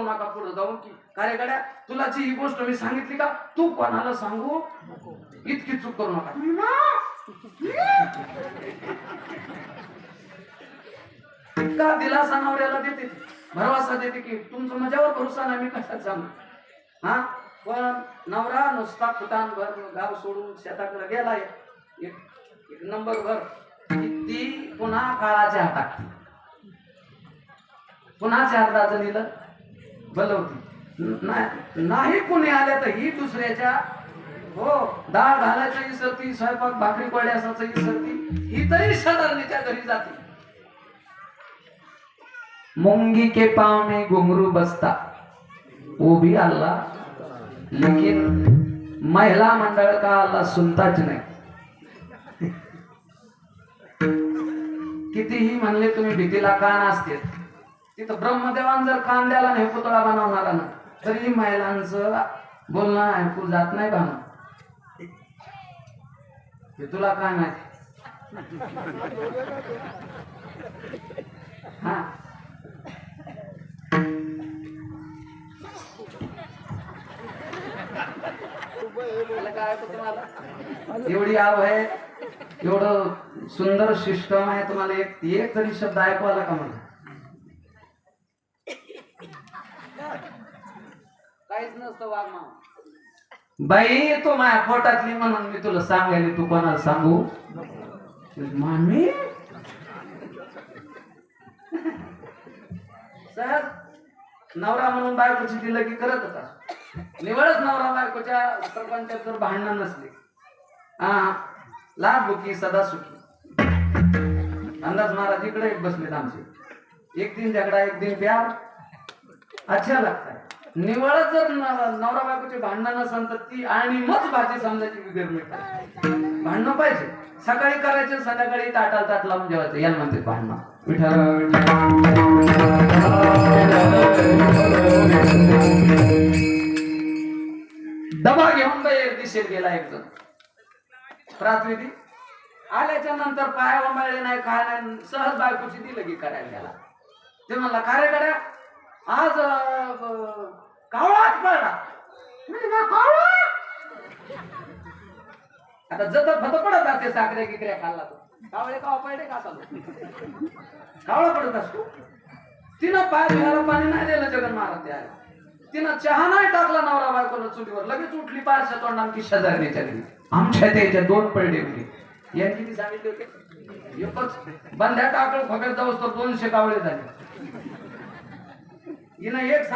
नका पुढे जाऊन की काय गड्या तुला जी ही गोष्ट मी सांगितली का तू कोणाला सांगू इतकी चूक करू नका. इतका दिलासा नवऱ्याला देते भरवसा देते की तुमचं माझ्यावर भरोसा नाही मी कशात सांगू. हा पण नवरा नुसता फुटांभर गाव सोडून शेताकडे गेलाय एक नंबर भर ती पुन्हा काळाच्या हातात पुन्हाच्या हातात जणीला बोलवती नाही कुणी आल्या तर ही दुसऱ्याच्या हो डाळ घालायचं इसरती स्वयंपाक भाकरी कोड्यासाचं इसरती ही तरी साधारणीच्या घरी जाते. मुंगी के पाँव में घुंघरू बसता वो भी अल्लाह लेकिन महिला मंडळ का अल्लाह सुनताच नाही. कितीही म्हणले तुम्ही भीतीला कान असते तिथं ब्रह्मदेवान जर कान द्याला नाही पुतळा बनवणारा ना तरी महिलांचं बोलणं ऐकू जात नाही बाना. हे तुला काय माहिती. हा एवढी आव आहे एवढं सुंदर सिस्टम आहे तुम्हाला एक तरी शब्द ऐकू आला का मला. काहीच नसतं वागमा बाई तो माझ्या पोटातली म्हणून मी तुला सांगायला तू कोणाला सांगू मामी सहज नवरा म्हणून बायकोची दिलं की करत होता निवडच नवरा बायकोच्या सरपंचात जर भांडण नसले हा लाभ बुकी सदा सुखी. अंदाज महाराज इकडे बसलेत आमचे एक दिन झगडा एक दिन प्यार अच्छा लगता है. निवळच जर नवरा बायकोचे भांडण नसेल तर ती आणि मग भाजी समजायची गिरमिट भांडणं पाहिजे. सकाळी करायचे संध्याकाळी ताटाला ताट लावून जेवायचं याला म्हणते भांडणं. डबा घेऊन बाई दिशेत गेला एक जण प्रातिनिधी आल्याच्या नंतर पाया वंबाळले नाही काय नाही सहज बायकोची दिलं की करायला गेला. ते म्हणला का रे गड्या आज कावळाच पडला. आता जत फत पडत असते साखरे गिकऱ्या खाल्ला तो कावळे कावा पडले का चालू कावळा पडत असतो. तिनं पाय धुवायला पाणी नाही दिलं जगन महाराज त्या तिनं चहा नाही टाकला नवरा बायकोला चुलीवर लगेच उठली पारच्या तोंडान की शेजारणीच्या घरी आमच्या त्याच्या 2 पडले होते यांनी किती सांगितले होते एकच बंध्या टाकळ फकत जाऊस तर 200 कावळे झाले. हिनं एक